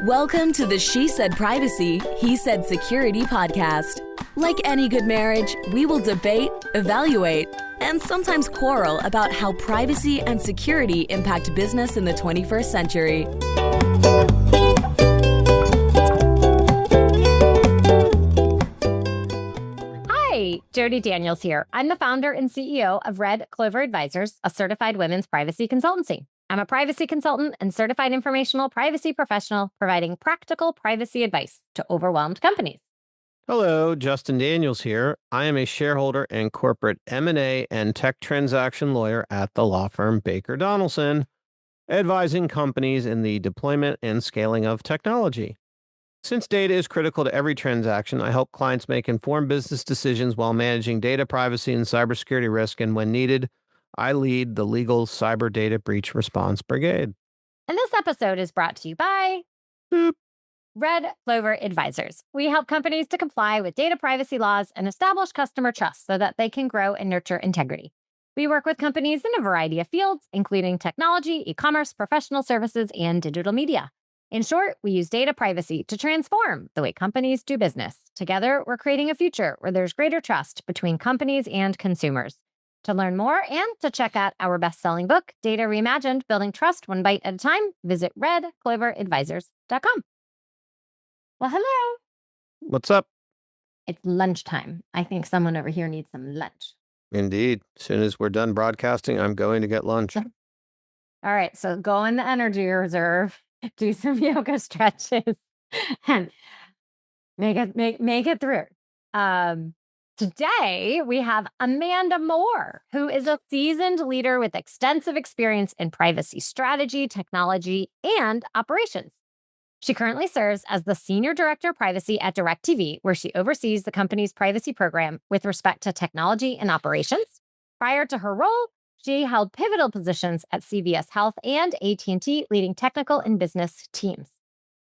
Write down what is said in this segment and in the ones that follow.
Welcome to the She Said Privacy, He Said Security podcast. Like any good marriage, we will debate, evaluate, and sometimes quarrel about how privacy and security impact business in the 21st century. Hi, Jody Daniels here. I'm the founder and CEO of Red Clover Advisors, a certified women's privacy consultancy. I'm a privacy consultant and certified informational privacy professional providing practical privacy advice to overwhelmed companies. Hello, Justin Daniels here. I am a shareholder and corporate M&A and tech transaction lawyer at the law firm Baker Donaldson, advising companies in the deployment and scaling of technology. Since data is critical to every transaction, I help clients make informed business decisions while managing data privacy and cybersecurity risk, and when needed, I lead the legal cyber data breach response brigade. And this episode is brought to you by Boop. Red Clover Advisors. We help companies to comply with data privacy laws and establish customer trust so that they can grow and nurture integrity. We work with companies in a variety of fields, including technology, e-commerce, professional services, and digital media. In short, we use data privacy to transform the way companies do business. Together, we're creating a future where there's greater trust between companies and consumers. To learn more and to check out our best-selling book, Data Reimagined, Building Trust One Bite at a Time, visit redcloveradvisors.com. Well, hello. What's up? It's lunchtime. I think someone over here needs some lunch. Indeed. As soon as we're done broadcasting, I'm going to get lunch. All right, so go in the energy reserve, do some yoga stretches, and make it through. Today, we have Amanda Moore, who is a seasoned leader with extensive experience in privacy strategy, technology, and operations. She currently serves as the Senior Director of Privacy at DIRECTV, where she oversees the company's privacy program with respect to technology and operations. Prior to her role, she held pivotal positions at CVS Health and AT&T, leading technical and business teams.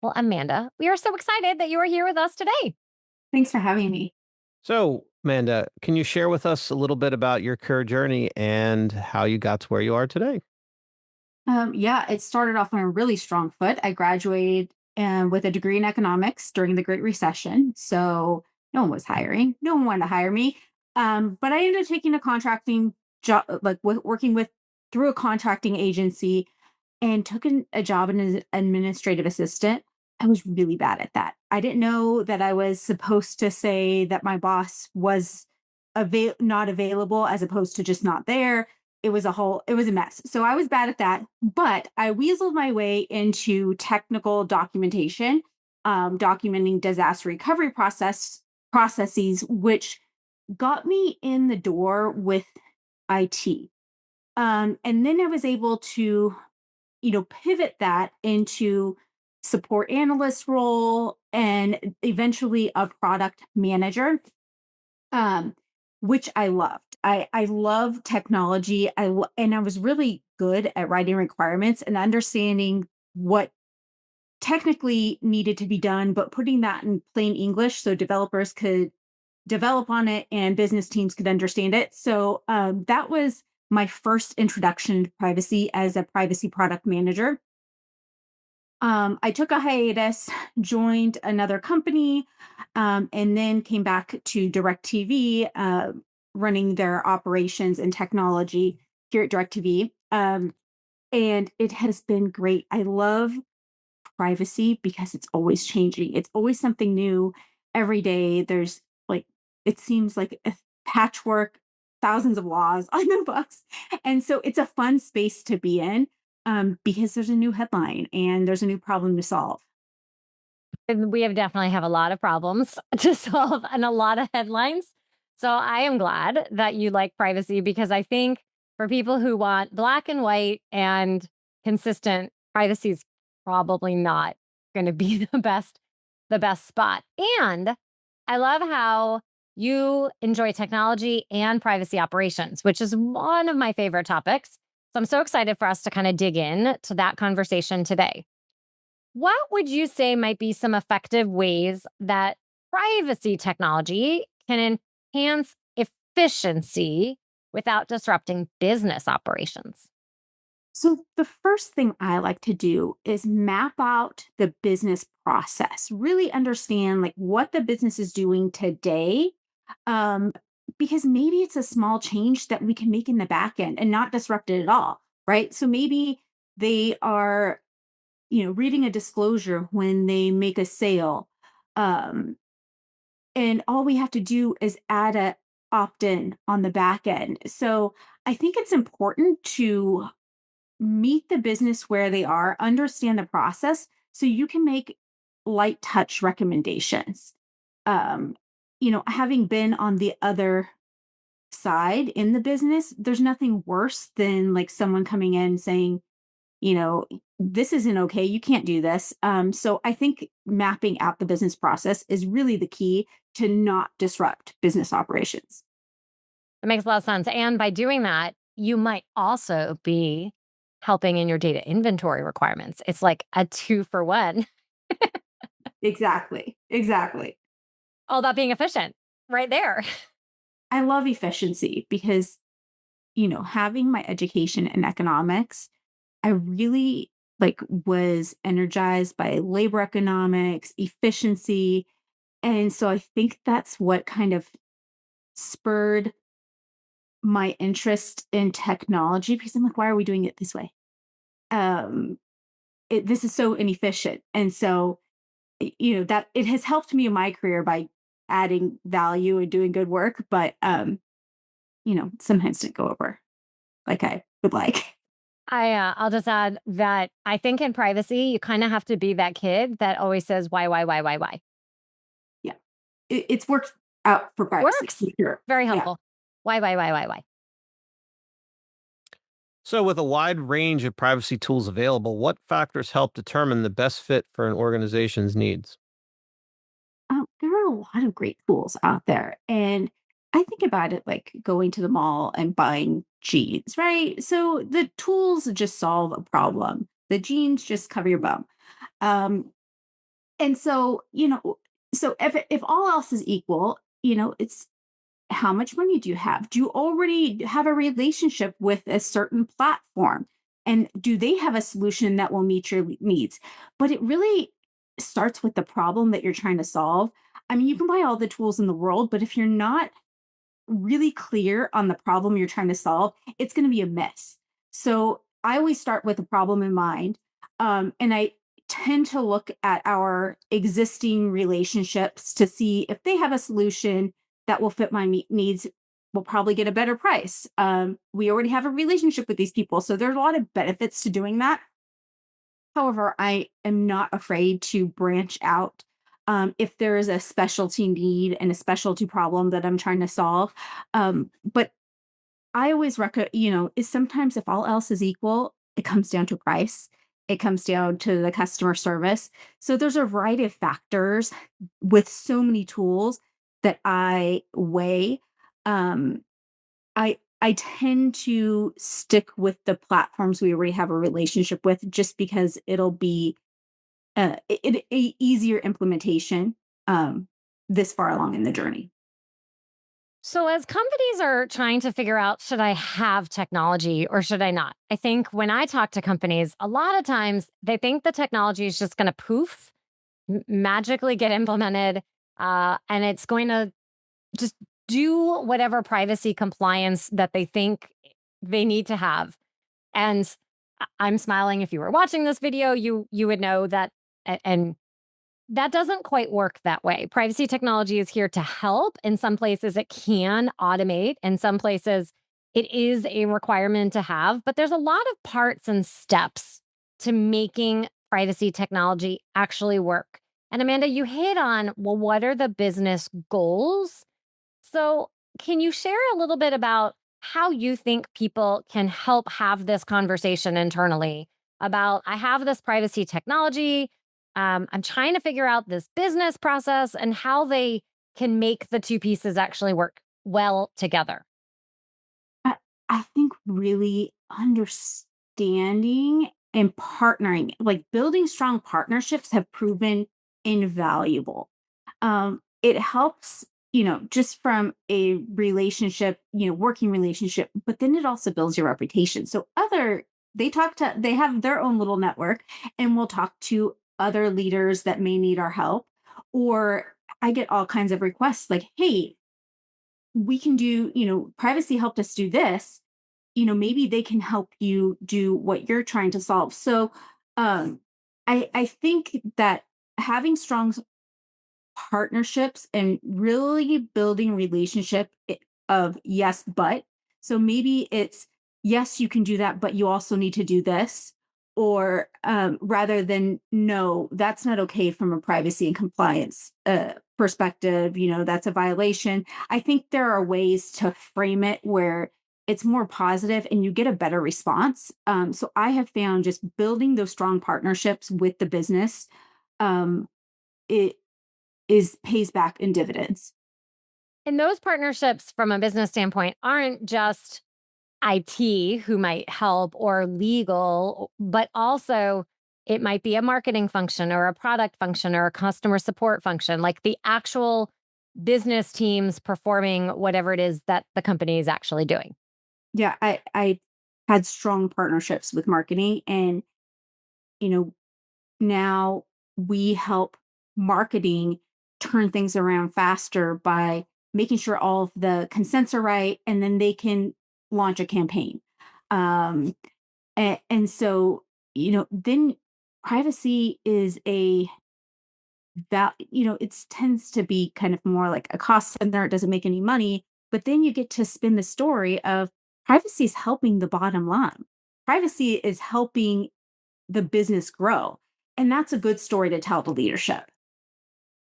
Well, Amanda, we are so excited that you are here with us today. Thanks for having me. So, Amanda, can you share with us a little bit about your career journey and how you got to where you are today? It started off on a really strong foot. I graduated with a degree in economics during the Great Recession. So no one was hiring. No one wanted to hire me. But I ended up taking a contracting job, working through a contracting agency, and took a job as an administrative assistant. I was really bad at that. I didn't know that I was supposed to say that my boss was not available as opposed to just not there. It was a mess. So I was bad at that, but I weaseled my way into technical documentation, documenting disaster recovery processes, which got me in the door with IT. And then I was able to, pivot that into support analyst role and eventually a product manager, which I loved. I love technology. And I was really good at writing requirements and understanding what technically needed to be done, but putting that in plain English so developers could develop on it and business teams could understand it. So that was my first introduction to privacy as a privacy product manager. I took a hiatus, joined another company, and then came back to DIRECTV, running their operations and technology here at DIRECTV. And it has been great. I love privacy because it's always changing. It's always something new every day. There's it seems like a patchwork, thousands of laws on the books. And so it's a fun space to be in. Because there's a new headline and there's a new problem to solve. And we definitely have a lot of problems to solve and a lot of headlines. So I am glad that you like privacy, because I think for people who want black and white and consistent, privacy is probably not going to be the best spot. And I love how you enjoy technology and privacy operations, which is one of my favorite topics. So I'm so excited for us to kind of dig in to that conversation today. What would you say might be some effective ways that privacy technology can enhance efficiency without disrupting business operations? So the first thing I like to do is map out the business process, really understand like what the business is doing today. Um, because maybe it's a small change that we can make in the back end and not disrupt it at all. Right. So maybe they are, reading a disclosure when they make a sale. Um, and all we have to do is add a opt in on the back end. So I think it's important to meet the business where they are, understand the process so you can make light touch recommendations. Um, having been on the other side in the business, there's nothing worse than like someone coming in saying, this isn't okay. You can't do this. So I think mapping out the business process is really the key to not disrupt business operations. It makes a lot of sense. And by doing that, you might also be helping in your data inventory requirements. It's like a 2 for 1. Exactly. Exactly. All about being efficient right there. I love efficiency because, having my education in economics, I really was energized by labor economics, efficiency. And so I think that's what kind of spurred my interest in technology because I'm like, why are we doing it this way? Um, this is so inefficient. And so, that it has helped me in my career by adding value and doing good work, but, sometimes didn't go over like I would like. I'll just add that I think in privacy, you kind of have to be that kid that always says, why? Yeah. It's worked out for privacy. Works. Sure. Very Yeah. helpful. Why? So, with a wide range of privacy tools available, what factors help determine the best fit for an organization's needs? There are a lot of great tools out there. And I think about it like going to the mall and buying jeans, right? So the tools just solve a problem. The jeans just cover your bum. Um, and so, so if all else is equal, it's how much money do you have? Do you already have a relationship with a certain platform? And do they have a solution that will meet your needs? But it really starts with the problem that you're trying to solve. I mean, you can buy all the tools in the world, but if you're not really clear on the problem you're trying to solve, it's going to be a mess. So I always start with the problem in mind. And I tend to look at our existing relationships to see if they have a solution that will fit my needs. We'll probably get a better price. We already have a relationship with these people. So there's a lot of benefits to doing that. However, I am not afraid to branch out if there is a specialty need and a specialty problem that I'm trying to solve. But I always recommend, is sometimes if all else is equal, it comes down to price. It comes down to the customer service. So there's a variety of factors with so many tools that I weigh. Um, I tend to stick with the platforms we already have a relationship with, just because it'll be a easier implementation this far along in the journey. So, as companies are trying to figure out, should I have technology or should I not? I think when I talk to companies, a lot of times they think the technology is just going to poof, magically get implemented, and it's going to just do whatever privacy compliance that they think they need to have. And I'm smiling. If you were watching this video, you would know that, and that doesn't quite work that way. Privacy technology is here to help. In some places, it can automate. In some places, it is a requirement to have. But there's a lot of parts and steps to making privacy technology actually work. And Amanda, you hit on, well, what are the business goals? So, can you share a little bit about how you think people can help have this conversation internally about, I have this privacy technology, I'm trying to figure out this business process and how they can make the two pieces actually work well together? I, I think really understanding and partnering, like building strong partnerships, have proven invaluable. It helps, just from a relationship, working relationship, but then it also builds your reputation. So other they have their own little network and will talk to other leaders that may need our help. Or I get all kinds of requests like, hey, we can do, privacy helped us do this. Maybe they can help you do what you're trying to solve. So um I think that having strong partnerships and really building of yes but, so maybe it's yes you can do that but you also need to do this, or rather than no, that's not okay from a privacy and compliance perspective, that's a violation. I think there are ways to frame it where it's more positive and you get a better response. So I have found just building those strong partnerships with the business, um, it is pays back in dividends. And those partnerships from a business standpoint aren't just IT who might help or legal, but also it might be a marketing function or a product function or a customer support function, like the actual business teams performing whatever it is that the company is actually doing. Yeah, I had strong partnerships with marketing, and you know now we help marketing turn things around faster by making sure all of the consents are right, and then they can launch a campaign. Um, and so then privacy is a that it tends to be kind of more like a cost center. It doesn't make any money, but then you get to spin the story of privacy is helping the bottom line. Privacy is helping the business grow, and that's a good story to tell to leadership.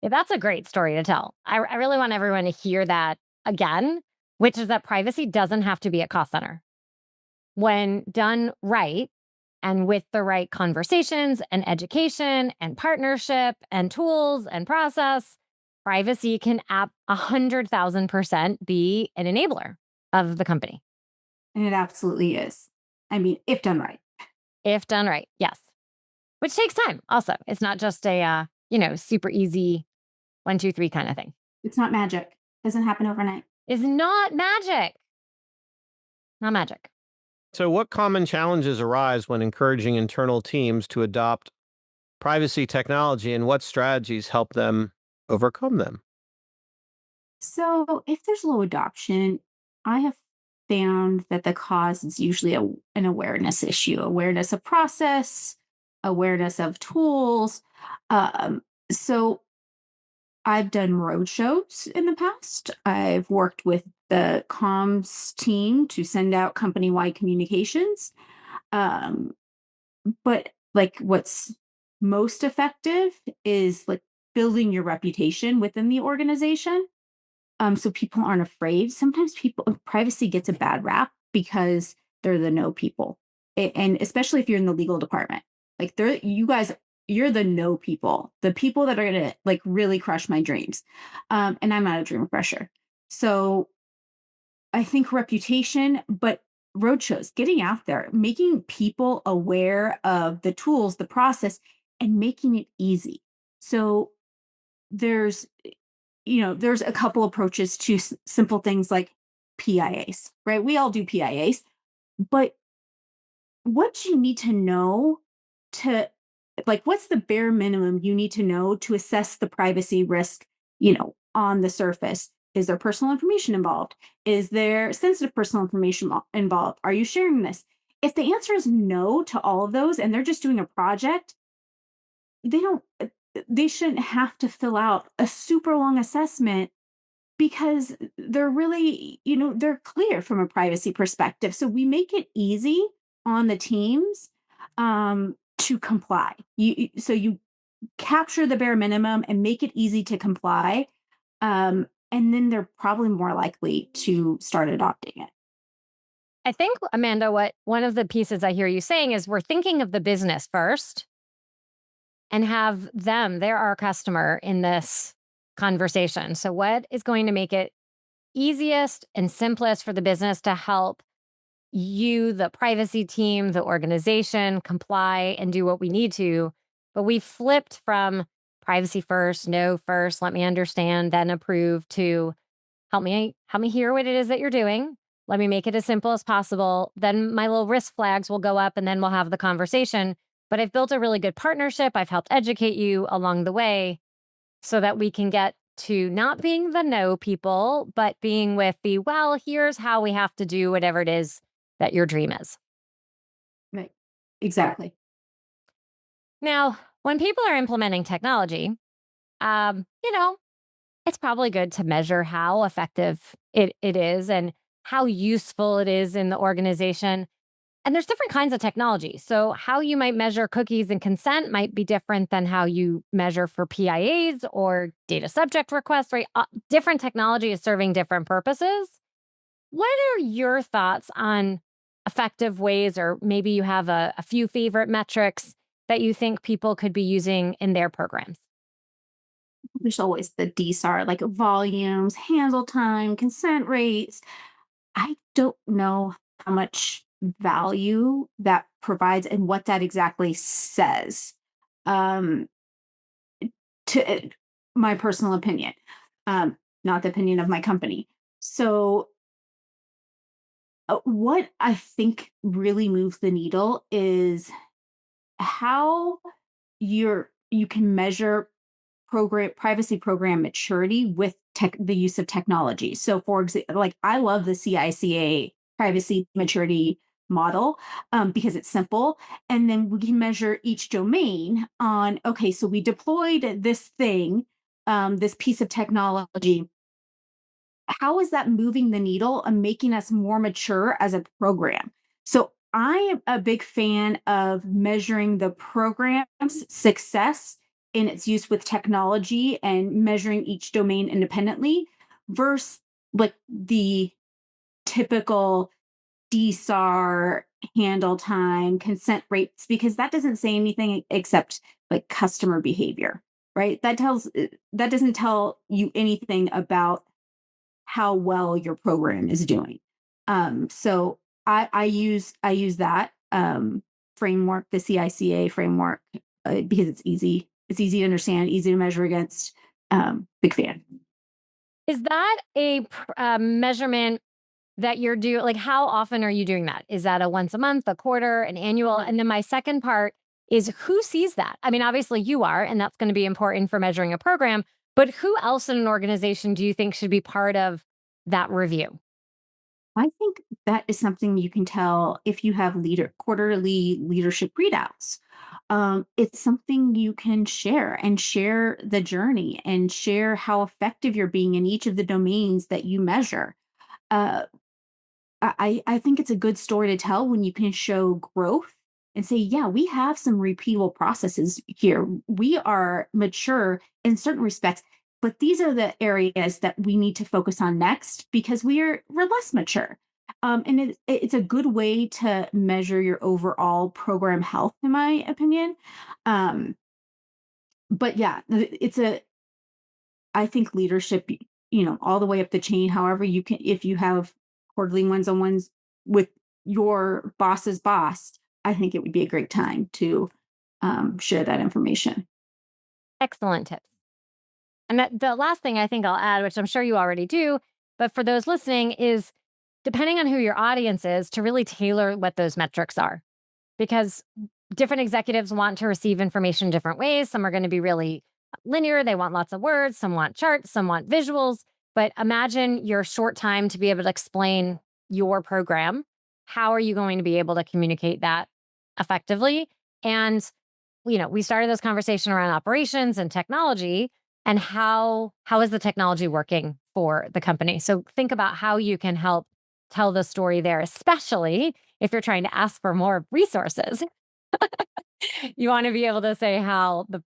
Yeah, that's a great story to tell. I really want everyone to hear that again, which is that privacy doesn't have to be a cost center. When done right and with the right conversations and education and partnership and tools and process, privacy can 100,000% be an enabler of the company And it absolutely is. I mean, if done right. if done right. Yes. Which takes time also. It's not just a, super easy 1, 2, 3 kind of thing. It's not magic. Doesn't happen overnight. Is not magic. Not magic. So, what common challenges arise when encouraging internal teams to adopt privacy technology, and what strategies help them overcome them? So, if there's low adoption, I have found that the cause is usually an awareness issue, awareness of process, awareness of tools. Um, so, I've done roadshows in the past. I've worked with the comms team to send out company wide communications. Um, but like what's most effective is like building your reputation within the organization. So people aren't afraid. Sometimes privacy gets a bad rap because they're the no people. And especially if you're in the legal department. Like you guys, you're the no people, the people that are gonna like really crush my dreams. And I'm not a dream crusher. So I think reputation, but roadshows, getting out there, making people aware of the tools, the process, and making it easy. So there's there's a couple approaches to simple things like PIAs, right? We all do PIAs, but what you need to know to like what's the bare minimum you need to know to assess the privacy risk, on the surface? Is there personal information involved? Is there sensitive personal information involved? Are you sharing this? If the answer is no to all of those and they're just doing a project, they don't they shouldn't have to fill out a super long assessment because they're really, they're clear from a privacy perspective. So we make it easy on the teams to comply. So you capture the bare minimum and make it easy to comply. And then they're probably more likely to start adopting it. I think, Amanda, what one of the pieces I hear you saying is we're thinking of the business first and have them, they're our customer in this conversation. So, what is going to make it easiest and simplest for the business to help you, the privacy team, the organization comply and do what we need to? But we flipped from privacy first, no first, let me understand, then approve to help me hear what it is that you're doing. Let me make it as simple as possible. Then my little risk flags will go up and then we'll have the conversation. But I've built a really good partnership. I've helped educate you along the way so that we can get to not being the no people, but being with the, well, here's how we have to do whatever it is that your dream is. Right. Exactly. Now, when people are implementing technology, you know, it's probably good to measure how effective it is and how useful it is in the organization. And there's different kinds of technology. So, how you might measure cookies and consent might be different than how you measure for PIAs or data subject requests, right? Different technology is serving different purposes. What are your thoughts on effective ways, or maybe you have a few favorite metrics that you think people could be using in their programs? There's always the DSAR, like volumes, handle time, consent rates. I don't know how much value that provides and what that exactly says. Um, to my personal opinion, not the opinion of my company. So, what I think really moves the needle is how you can measure program privacy program maturity with the use of technology. So for example, like I love the CICA privacy maturity model because it's simple. And then we can measure each domain on, okay, so we deployed this thing, this piece of technology. How is that moving the needle and making us more mature as a program? So I am a big fan of measuring the program's success in its use with technology and measuring each domain independently versus like the typical DSAR handle time, consent rates, because that doesn't say anything except like customer behavior, right? That doesn't tell you anything about how well your program is doing. So I use that framework, the CICA framework, because it's easy. It's easy to understand, easy to measure against. Big fan. Is that a measurement that you're doing? Like, how often are you doing that? Is that a once a month, a quarter, an annual? And then my second part is, who sees that? I mean, obviously you are, and that's going to be important for measuring a program, but who else in an organization do you think should be part of that review? I think that is something you can tell if you have quarterly leadership readouts. It's something you can share and share the journey and share how effective you're being in each of the domains that you measure. Uh, I think it's a good story to tell when you can show growth and say, yeah, we have some repeatable processes here. We are mature in certain respects, but these are the areas that we need to focus on next because we're less mature. And it's a good way to measure your overall program health, in my opinion. Um, but yeah, I think leadership, all the way up the chain, however you can, if you have quarterly ones-on-ones with your boss's boss, I think it would be a great time to share that information. Excellent tips. And the last thing I think I'll add, which I'm sure you already do, but for those listening, is depending on who your audience is, to really tailor what those metrics are. Because different executives want to receive information different ways. Some are going to be really linear, they want lots of words, some want charts, some want visuals. But imagine your short time to be able to explain your program. How are you going to be able to communicate that effectively? And we started this conversation around operations and technology, and how is the technology working for the company? So think about how you can help tell the story there, especially if you're trying to ask for more resources. You want to be able to say how the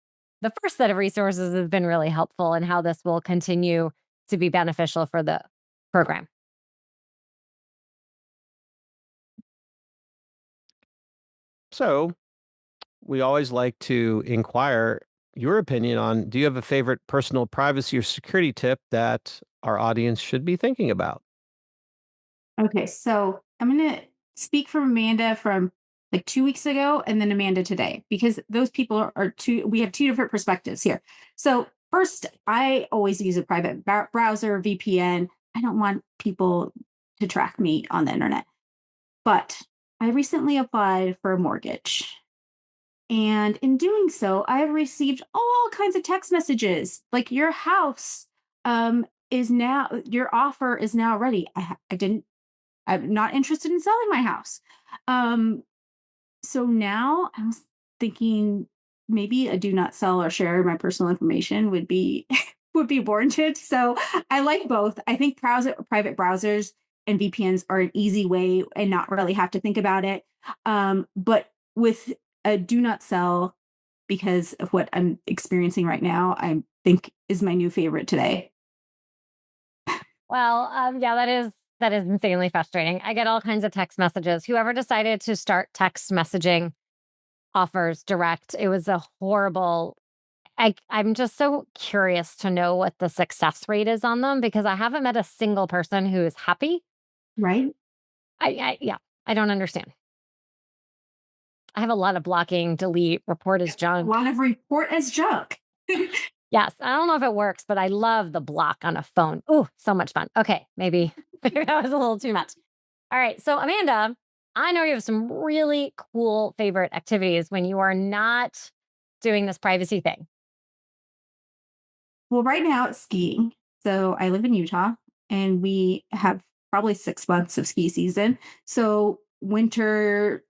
first set of resources has been really helpful and how this will continue to be beneficial for the program. So we always like to inquire your opinion on, do you have a favorite personal privacy or security tip that our audience should be thinking about? Okay, so I'm going to speak from Amanda from like 2 weeks ago and then Amanda today, because those people are we have two different perspectives here. So, first, I always use a private browser, VPN. I don't want people to track me on the internet. But I recently applied for a mortgage. And in doing so, I have received all kinds of text messages like your house is now, your offer is now ready. I'm not interested in selling my house. Um, so now I'm thinking maybe a do not sell or share my personal information would be would be warranted. So I like both. I think private browsers and VPNs are an easy way and not really have to think about it. But with a do not sell, because of what I'm experiencing right now, I think is my new favorite today. Well, yeah, that is insanely frustrating. I get all kinds of text messages. Whoever decided to start text messaging offers direct, it was a horrible. I'm just so curious to know what the success rate is on them because I haven't met a single person who is happy. Right? Yeah, I don't understand. I have a lot of blocking, delete, report as A junk. lot of report as junk. Yes, I don't know if it works, but I love the block on a phone. Ooh, so much fun. Okay, maybe that was a little too much. All right, so Amanda, I know you have some really cool favorite activities when you are not doing this privacy thing. Well, right now it's skiing. So I live in Utah and we have probably 6 months of ski season. So winter,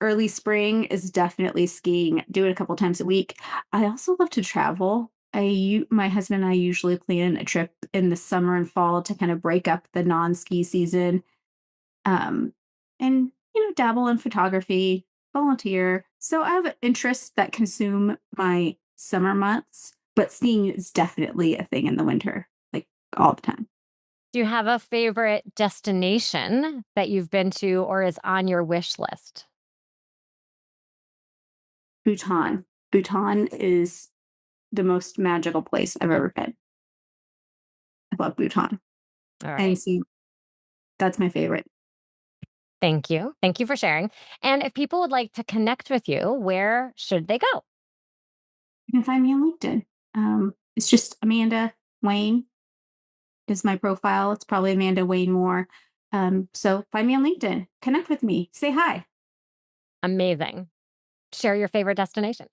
early spring is definitely skiing. Do it a couple times a week. I also love to travel. My husband and I usually plan a trip in the summer and fall to kind of break up the non-ski season. Um, and dabble in photography, volunteer. So I have interests that consume my summer months, but skiing is definitely a thing in the winter, like all the time. Do you have a favorite destination that you've been to or is on your wish list? Bhutan. Bhutan is the most magical place I've ever been. I love Bhutan. All And right. see, that's my favorite. Thank you. Thank you for sharing. And if people would like to connect with you, where should they go? You can find me on LinkedIn. It's just Amanda Wayne is my profile. It's probably Amanda Wayne Moore. So find me on LinkedIn, connect with me, say hi. Amazing. Share your favorite destination.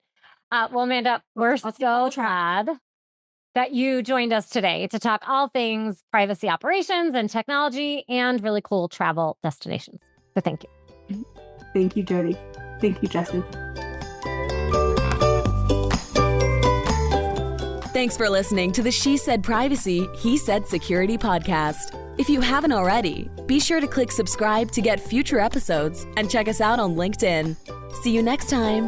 Well, Amanda, we're I'll take all so the travel. glad that you joined us today to talk all things privacy operations and technology and really cool travel destinations. So thank you. Thank you, Jody. Thank you, Justin. Thanks for listening to the She Said Privacy, He Said Security podcast. If you haven't already, be sure to click subscribe to get future episodes and check us out on LinkedIn. See you next time.